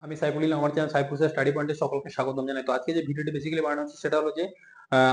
আমি সাইফুল, আমার channel Saiful study পয়েন্টে সকলকে স্বাগতম জানাই। তো আজকে যে ভিডিওটি বেসিক্যালি বানানো হচ্ছে সেটা হলো যে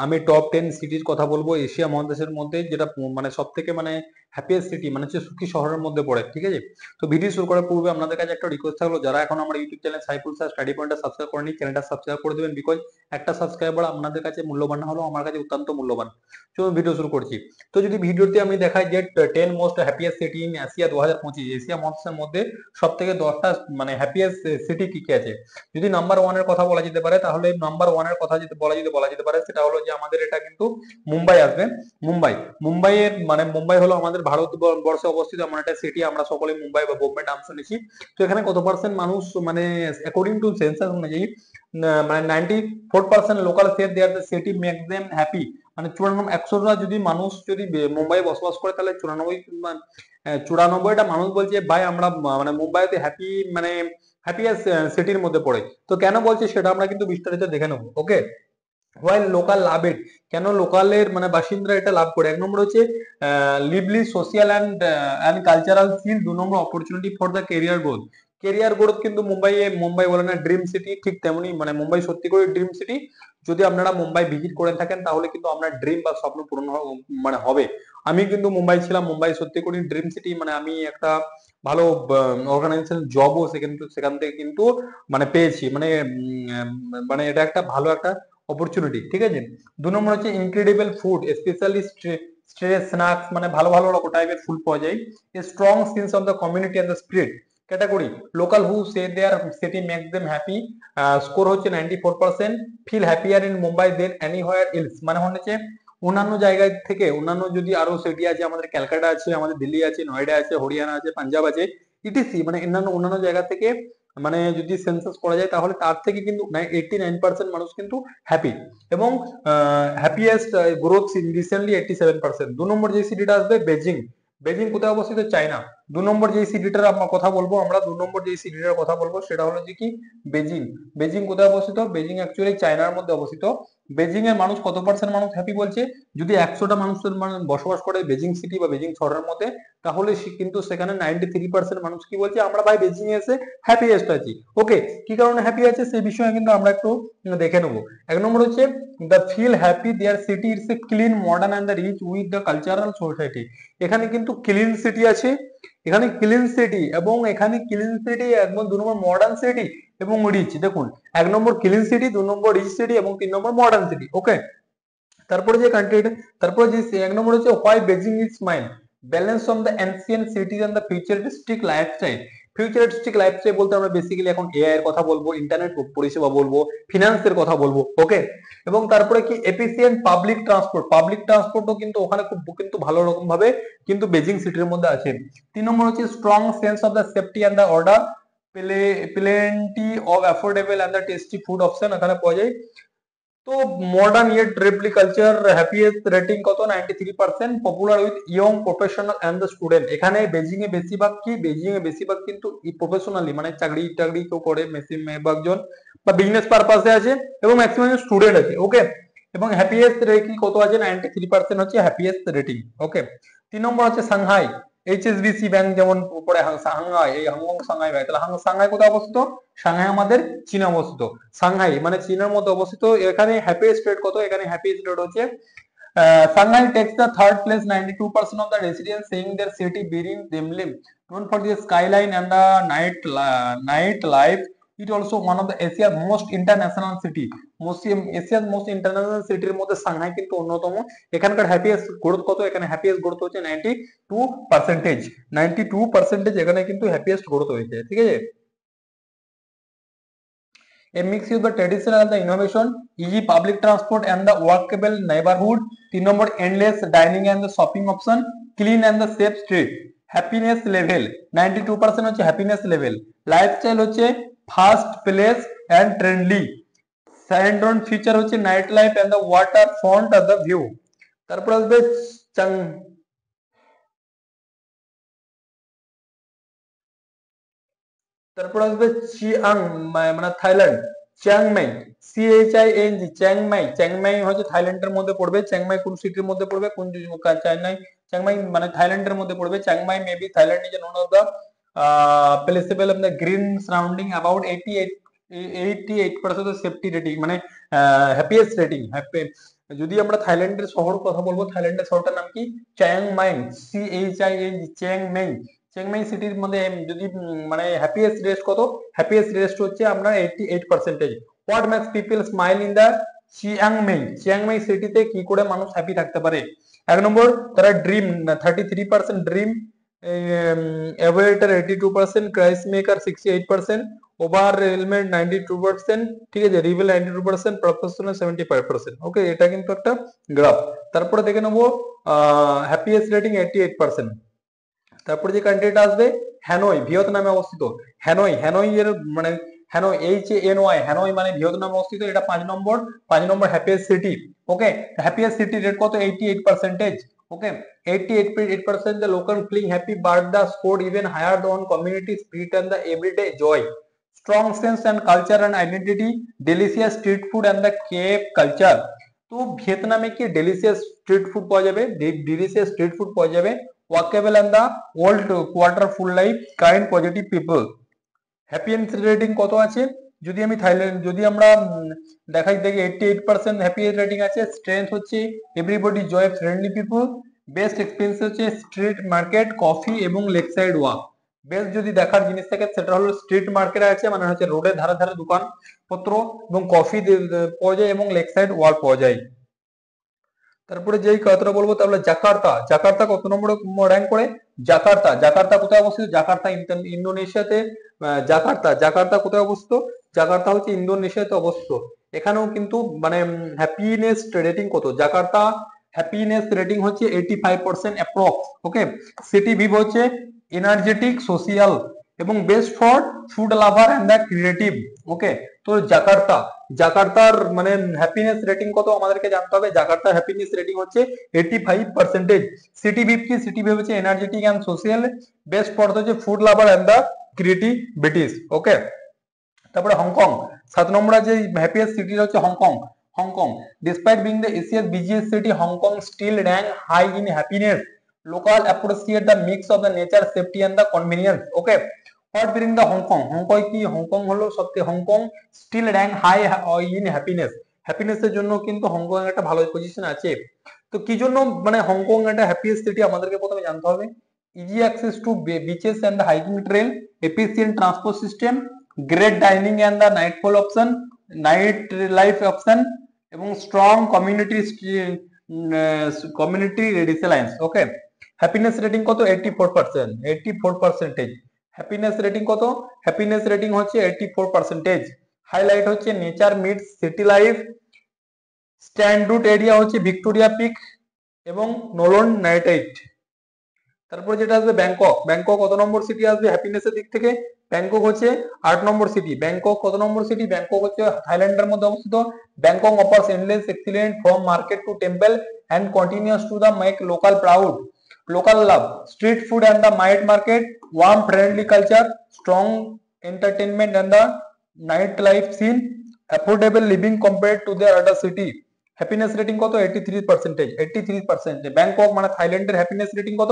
আমি টপ 10 সিটির কথা বলবো এশিয়া মহাদেশের মধ্যে, যেটা মানে সব থেকে মানে হ্যাপিয়েস্ট সিটি মানে হচ্ছে সুখী শহরের মধ্যে পড়ে। ঠিক আছে, তো ভিডিও শুরু করার পূর্বে আপনাদের কাছে একটা রিকোয়েস্ট থাকলো, যারা এখন আমার ইউটিউব চ্যানেল সাইফুল স্টাডি পয়েন্টটা সাবস্ক্রাইব করেনি, চ্যানেলটা সাবস্ক্রাইব করে দেবেন, বিকজ একটা সাবস্ক্রাইবার আপনাদের কাছে মূল্যবান না হলেও আমার কাছে অত্যন্ত মূল্যবান। চলুন ভিডিও শুরু করছি। তো যদি ভিডিওতে আমি দেখাই যে 10 most happiest city in Asia 2025, Asia মহাদেশের মধ্যে সব থেকে 10টা মানে হ্যাপিয়েস্ট সিটি কি কি আছে, যদি নাম্বার ওয়ানের কথা বলা যেতে পারে, তাহলে নাম্বার ওয়ানের কথা যদি বলা যেতে পারে, সেটা হলো যে আমাদের এটা কিন্তু মুম্বাই আসবে। মুম্বাই, মুম্বাইয়ের মানে মুম্বাই হলো আমাদের ভারতবর্ষে অবস্থিত এমন একটা সিটি, আমরা সকলে মুম্বাই বা বোম্বে নাম শুনেছি। তো এখানে কত পার্সেন্ট মানুষ মানে অ্যাকর্ডিং টু সেন্সাস অনুযায়ী মানে 94% local say their the city makes them happy. মানে 100টা যদি মানুষ যদি মুম্বাই বসবাস করে, তাহলে 94টা মানুষ বলছে ভাই আমরা মানে মুম্বাইতে হ্যাপি, মানে হ্যাপিয়েস্ট সিটির মধ্যে পড়ে। তো কেন বলছে সেটা আমরা কিন্তু বিস্তারিত দেখে নেবো। ওকে, হোয়াইল লোকাল লাভ ইট, কেন লোকালের মানে বাসিন্দারা এটা লাভ করে? এক নম্বর হচ্ছে lively social and cultural scene. 2 নম্বর opportunity for the career growth. Career growth কিন্তু মুম্বাই বলে না ড্রিম সিটি, ঠিক তেমনি মানে মুম্বাই সত্যি করে ড্রিম সিটি। যদি আপনারা মুম্বাই ভিজিট করে থাকেন তাহলে কিন্তু আপনার ড্রিম বা স্বপ্ন পূরণ মানে হবে। আমি কিন্তু মুম্বাই ছিলাম, মুম্বাই সত্যি করে ড্রিম সিটি। মানে আমি একটা ভালো অর্গানাইজেশন জবও সেখান থেকে কিন্তু মানে পেয়েছি, মানে মানে এটা একটা ভালো একটা অপরচুনিটি। ঠিক আছে, 2 নম্বর হচ্ছে incredible food, specially stress snacks, মানে ভালো ভালো রকম টাইপের ফুড পাওয়া যায়। Strong sense of the community and the spirit category, local who say their city makes them happy, score হচ্ছে 94%। Feel happier in Mumbai than anywhere else, মানে হচ্ছে অন্যান্য জায়গায় থেকে, অন্যান্য যদি আরো সিটি আছে, আমাদের ক্যালকাটা আছে, আমাদের দিল্লি আছে, নয়ডা আছে, হরিয়ানা আছে, পাঞ্জাব আছে, ইটিসি, মানে অন্যান্য জায়গা থেকে মানে যদি সেন্সাস করা যায় তাহলে তার থেকে কিন্তু 89% মানুষ কিন্তু হ্যাপি। এবং হ্যাপিয়েস্ট গ্রোথ রিসেন্টলি 87%। 2 নম্বর যে সিটিটা আসবে বেজিং। বেজিং কোথায় অবস্থিত? চায়না। 2 নম্বর যে সিটিটার আমরা কথা বলবো, আমরা 2 নম্বর যে সিটিটার কথা বলবো সেটা হলো যে কি বেজিং। বেজিং কোথায় অবস্থিত? বেজিং অ্যাকচুয়ালি চায়নার মধ্যে অবস্থিত। বেজিং এর মানুষ কত পার্সেন্ট মানুষ হ্যাপি বলছে? যদি 100টা মানুষের মানে বসবাস করে বেজিং সিটি বা বেজিং শহরের মধ্যে, তাহলে কিন্তু সেখানে 93% মানুষ কি বলছে, আমরা ভাই বেজিং এ এসে হ্যাপিয়েস্ট আছি। ওকে, কি কারণে হ্যাপি আছে সেই বিষয়ে কিন্তু আমরা একটু দেখে নেবো। 1 নম্বর হচ্ছে the feel happy their city it's a clean modern and the rich with the cultural society. এখানে কিন্তু ক্লিন সিটি আছে, এখানে ক্লিন সিটি, এবং এখানে ক্লিন সিটি একদম 2 নম্বর মডার্ন সিটি এবং রিচ। দেখুন, 1 নম্বর ক্লিন সিটি, 2 নম্বর রিচ সিটি এবং 3 নম্বর মডার্ন সিটি। ওকে, তারপরে যে কান্ট্রিটা, তারপরে যে 1 নম্বর হচ্ছে why Beijing is mind balance on the ancient cities and the futuristic lifestyle. Futuristic lifestyle বলতে আমরা বেসিক্যালি এখন এআই এর কথা বলবো, ইন্টারনেট পরিষেবা বলবো, ফিনান্সের কথা বলবো। ওকে, এবং তারপরে কি এফিসিয়েন্ট পাবলিক ট্রান্সপোর্ট। পাবলিক ট্রান্সপোর্টও কিন্তু ওখানে খুব কিন্তু ভালো রকম ভাবে কিন্তু বেজিং সিটির মধ্যে আছে। 3 নম্বর হচ্ছে strong sense of the safety and the order, plenty of affordable and the tasty food option এখানে পাওয়া যায়। তো modern yet triply culture, happiest rating কত? 93%। Popular with young professional and the student. এখানে বেজিং এ বেশিরভাগ কি, বেজিং এ বেশিরভাগ কিন্তু প্রফেশনালি মানে চাকরি টাকরি কেউ করে, বেশিরভাগ জন বা বিজনেস পারপাসে আছে, এবং ম্যাক্সিমাম স্টুডেন্ট আছে। ওকে, এবং হ্যাপিয়েস্ট রেটিং কত আছে? 93% হচ্ছে হ্যাপিয়েস্ট রেটিং। ওকে, 3 নম্বর হচ্ছে সাংহাই। এইচএসবিসি ব্যাংক যেমন পড়ে সাংহাই, এই হংকং সাংহাই ভাই, তাহলে সাংহাই কোথায় অবস্থিত? সাংহাই আমাদের চীনে অবস্থিত। সাংহাই মানে চীনের মধ্যে অবস্থিত। এখানে হ্যাপিয়েস্ট রেট কত? এখানে হ্যাপিয়েস্ট রেট হচ্ছে Shanghai takes the third place, 92% of the residents saying their city bearing them live. Known for the skyline and the night life, it also one of the Asia's most international city. Asia's most international city এর মধ্যে Shanghai কিন্তু অন্যতম। এখানকার happiest growth কত? এখানে happiest growth হচ্ছে 92%। 92% এখানে কিন্তু হ্যাপিয়েস্ট গ্রোথ হয়েছে। ঠিক আছে, a mix of the traditional and the innovation, easy public transport and the walkable neighborhood. 3 number endless dining and the shopping option, clean and the safe street. Happiness level 92% হচ্ছে happiness level. Lifestyle হচ্ছে fast place and trendy. Sand on feature হচ্ছে night life and the water front of the view. তারপর আসবে চাং, তারপর আসবে Chiang মানে Thailand, Chiang Mai, CHING, Chiang Mai. Chiang Mai হচ্ছে থাইল্যান্ডের মধ্যে পড়বে। চিয়াংমাই কোন সিটির মধ্যে পড়বে? কোন চাইনাই, চিয়াংমাই মানে থাইল্যান্ডের মধ্যে পড়বে। Chiang Mai maybe Thailand is one of the placeable of the green surrounding about 88% of safety rating, মানে হ্যাপিয়েস্ট রেটিং। যদি আমরা থাইল্যান্ডের শহর কথা বলবো, থাইল্যান্ডের শহরটার নাম কি? Chiang Mai, CHIANG, Chiang Mai. চিয়াংমাই সিটির মধ্যে যদি মানে হ্যাপিয়েস্ট রেস্ট কত? হ্যাপিয়েস্ট রেস্ট হচ্ছে আমরা 88%। What makes people smile in the Chiang Mai? Chiang Mai সিটিতে কি করে মানুষ হ্যাপি থাকতে পারে? 1 নম্বর, তারা ড্রিম 33% ড্রিম, এভারেটার 82%, ক্রাইস মেকার 68%, ওভারওয়েলমেন্ট 92%, ঠিক আছে, রিভেল 92%, প্রফেশনাল 75%। ওকে, এটা কিন্তু একটা গ্রাফ। তারপরে দেখে নেবো হ্যাপিয়েস্ট রেটিং 88%। তারপরে যে কান্ট্রিটা আসবে, হ্যানয়, ভিয়েতনামে অবস্থিত। হ্যানয়, হ্যানয় এর মানে হ্যানয়, HANOY, হ্যানয় মানে ভিয়েতনামে অবস্থিত, এটা 5 নম্বর। 5 নম্বর হ্যাপিয়েস্ট সিটি। ওকে, হ্যাপিয়েস্ট সিটি রেট কত? 88%। ওকে, 88%, the local feeling happy, but the score even higher on community spirit and the everyday joy, strong sense and culture and identity, delicious street food and the cave culture। তো ভিয়েতনামে কি delicious street food পাওয়া যাবে, delicious street food পাওয়া যাবে, walkable and the old quarter full life, kind positive people. Happiness rating কত আছে? যদি আমি থাইল্যান্ড, যদি আমরা দেখাই, দেখি 88% হ্যাপি রেটিং আছে। স্ট্রেংথ হচ্ছে এভরিবডি জয়, ফ্রেন্ডলি পিপল। বেস্ট এক্সপেরিয়েন্স হচ্ছে স্ট্রিট মার্কেট, কফি এবং লেক সাইড ওয়াক। বেস্ট যদি দেখার জিনিস থাকে সেটা হলো স্ট্রিট মার্কেট আছে, মানে হচ্ছে রোডের ধারে ধারে দোকান পত্র, এবং কফি পাওয়া যায় এবং লেক সাইড ওয়াক পাওয়া যায়। তারপরে যেই কথাটা বলবো তাহলে জাকার্তা। জাকার্তা কত নম্বরে র্যাঙ্ক করে? জাকার্তা, জাকার্তা কোথায় অবস্থিত? জাকার্তা ইন্দোনেশিয়াতে। জাকার্তা, জাকার্তা কোথায় অবস্থিত? জাকার্তা হচ্ছে ইন্দোনেশিয়াতে অবস্থিত। এখানেও কিন্তু মানে হ্যাপিনেস রেটিং কত? জাকার্তা হ্যাপিনেস রেটিং হচ্ছে 85% অ্যাপ্রক্স। ওকে, সিটি ভিভ হচ্ছে এনার্জেটিক, সোশিয়াল এবং best for food lover and the creative. Okay, তো জাকার্তা, জাকার্তার মানে হ্যাপিনেস রেটিং কত আমাদেরকে জানতে হবে। জাকার্তার হ্যাপিনেস রেটিং হচ্ছে 85%। সিটি ভিভ কি? সিটি ভিভ হচ্ছে energetic and social, best for হচ্ছে food lover and the creativities. Okay, তারপরে হংকং, 7 নম্বরে যে হ্যাপিয়েস্ট সিটি হচ্ছে Hong Kong. Hong Kong, despite being the Asia's busiest city, Hong Kong still rank high in happiness. Local appreciate the mix of the nature, safety and the convenience. Okay, what being the Hong Kong? Hong Kong কি? Hong Kong হলো সবথেকে, Hong Kong still rank high in happiness. হ্যাপিনেসের জন্য কিন্তু Hong Kong একটা ভালো position আছে। তো কি জন্য মানে হংকং একটা হ্যাপিয়েস্ট সিটি আমাদেরকে প্রথমে জানতে হবে। Easy access to beaches and the hiking trail, efficient transport system, great dining and the nightfall option, night life option, এবং strong community resilience. Okay, happiness rating কত? 84%, 84%। হ্যাপিনেস রেটিং কত? Happiness rating হচ্ছে 84%। Highlight হচ্ছে nature meets city life, standout area হচ্ছে Victoria Peak এবং নোলন নাইটাইট। তারপর যেটা আসবে ব্যাংকক। ব্যাংকক কত নম্বর সিটি আসবে হ্যাপিনেসের দিক থেকে? ব্যাংকক হচ্ছে 8 নম্বর সিটি। ব্যাংকক কত নম্বর সিটি? ব্যাংকক হচ্ছে থাইল্যান্ডের মধ্যে অবস্থিত। Bangkok offers endless excellent from market to temple and continuous to the make local proud, local love, street food and the night market, warm friendly culture, strong entertainment and the nightlife scene, affordable living compared to their other city। Happiness rating কত? 83%, 83%। Bangkok মানে থাইল্যান্ডের happiness rating কত?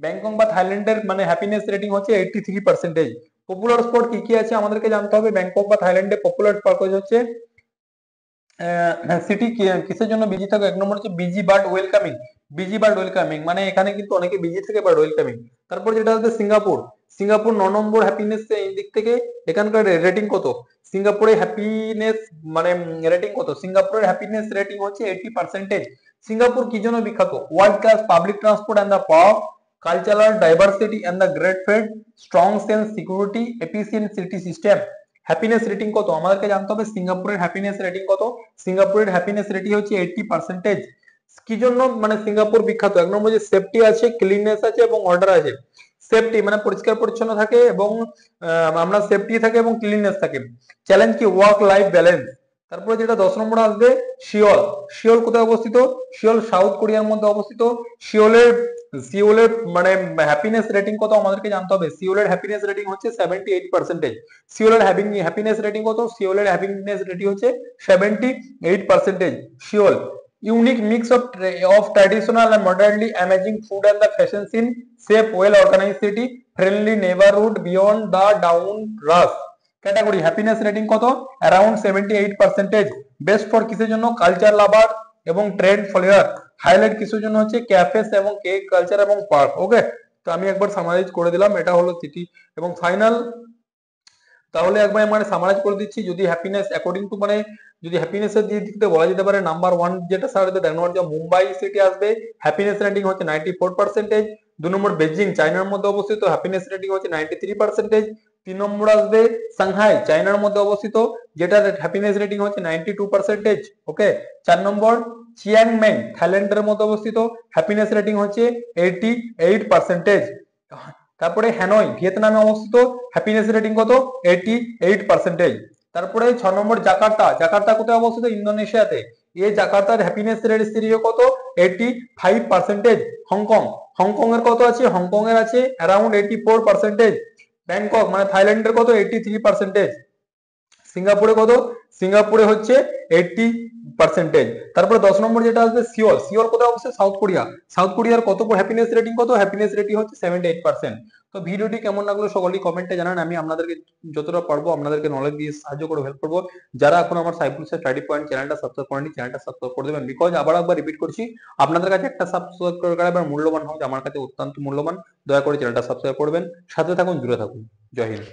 Bangkok বা থাইল্যান্ডের মানে happiness rating হচ্ছে 83%। Popular spot কি কি আছে আমাদেরকে জানতে হবে। ব্যাংকক বা থাইল্যান্ডে পপুলার স্পট হচ্ছে সিটি কিসের জন্য বিজি থাকে? 1 নম্বর হচ্ছে busy but welcoming. Busy but welcoming মানে এখানে কিন্তু অনেকে বিজি থাকে বাট ওয়েলকামিং। তারপর যেটা হচ্ছে সিঙ্গাপুর। সিঙ্গাপুর 9 নম্বর হ্যাপিনেস দিক থেকে। এখানকার রেটিং কত? সিঙ্গাপুরের হ্যাপিনেস মানে রেটিং কত? সিঙ্গাপুরের হ্যাপিনেস রেটিং হচ্ছে 80%। সিঙ্গাপুর কি জন্য বিখ্যাত? World class public transport and the power, cultural diversity and the great fed, strong sense security, efficient city system. Happiness rating কত আমাদেরকে জানতে হবে। সিঙ্গাপুরের হ্যাপিনেস রেটিং কত? সিঙ্গাপুরের হ্যাপিনেস রেটিং হচ্ছে 80%। কি জন্য মানে সিঙ্গাপুর বিখ্যাত? 1 নম্বর যে সেফটি আছে, ক্লিননেস আছে এবং অর্ডার আছে। সেফটি মানে পরিষ্কার পরিচ্ছন্ন থাকে এবং আমরা সেফটি থাকে এবং ক্লিননেস থাকে। চ্যালেঞ্জ কি? Work life balance. তারপরে যেটা 10 নম্বর আসবে সিওল। সিওল কোথায় অবস্থিত? সিওল সাউথ কোরিয়ার মধ্যে অবস্থিত। সিওলের সিওলের মানে হ্যাপিনেস রেটিং কত আমাদেরকে জানতে হবে। সিওলের হ্যাপিনেস রেটিং হচ্ছে 78%। সিওলের হ্যাপিনেস রেটিং কত? সিওলের হ্যাপিনেস রেটিং হচ্ছে 78%। Seoul unique mix of traditional and modernly amazing food and the fashion scene, safe well organized city, friendly neighbourhood, beyond the down rush. Category happiness rating কত? Around 78%। Best for কিসের জন্য? Culture লাভার এবং trend follower. Highlight কিসের জন্য হচ্ছে? ক্যাফেস এবং cake culture এবং park. ওকে, তো আমি একবার সামারাইজ করে দিলাম, এটা হলো সিটি এবং ফাইনাল। তাহলে একবার মানে সামারাইজ করে দিচ্ছি, যদি হ্যাপিনেস অ্যাকর্ডিং টু মানে যদি হ্যাপিনেসের দিক থেকে বলা যেতে পারে, নাম্বার ওয়ান যেটা স্যার দেখ নম্বর যে মুম্বাই সিটি আসবে, হ্যাপিনেস রেটিং হচ্ছে 94%। 2 নম্বর বেজিং চায়নার মধ্যে অবস্থিত, হ্যাপিনেস রেটিং হচ্ছে 93%। 3 নম্বর আসবে সাংহাই চায়নার মধ্যে অবস্থিত, যেটার হ্যাপিনেস রেটিং হচ্ছে 92%। ওকে, 4 নম্বর চিয়াংমাই থাইল্যান্ডের মধ্যে অবস্থিত, হ্যাপিনেস রেটিং হচ্ছে 88%। তারপরে হ্যানয় ভিয়েতনামে অবস্থিত, হ্যাপিনেস রেটিং কত? 88%। তারপরে 6 নম্বর জাকার্তা, জাকার্তা কোথায় অবস্থিত? ইন্দোনেশিয়াতে। এই জাকার্তার হ্যাপিনেস রেটিং কত? 85%। হংকং, হংকং এর কত আছে? হংকং এর আছে অ্যারাউন্ড 84%। ব্যাংকক মানে থাইল্যান্ডের কত? 83%। সিঙ্গাপুরে কত? সিঙ্গাপুরে হচ্ছে 80%। তারপরে 10 নম্বর যেটা আসবে সিওল, সিওল কোথায় অবস্থিত? South Korea. সাউথ কোরিয়ার কত হ্যাপিনেস রেটিং কত? হ্যাপিনেস রেটিং হচ্ছে 78%। তো ভিডিওটি কেমন লাগলো সকলেই কমেন্টে জানান, আমি আপনাদেরকে যতটা পারবো আপনাদেরকে নলেজ দিয়ে সাহায্য করে হেল্প করবো। যারা এখন আমার সাইফুল স্টাডি পয়েন্ট চ্যানেলটা সাবস্ক্রাইব করেনি, চ্যানেলটা সাবস্ক্রাইব করে দেবেন, বিকজ আবার একবার রিপিট করছি, আপনাদের কাছে একটা সাবস্ক্রাইব করে একবার মূল্যবান হবে, আমার কাছে অত্যন্ত মূল্যবান। দয়া করে চ্যানেলটা সাবস্ক্রাইব করবেন, সাথে থাকুন, দূরে থাকুন। জয় হিন্দ।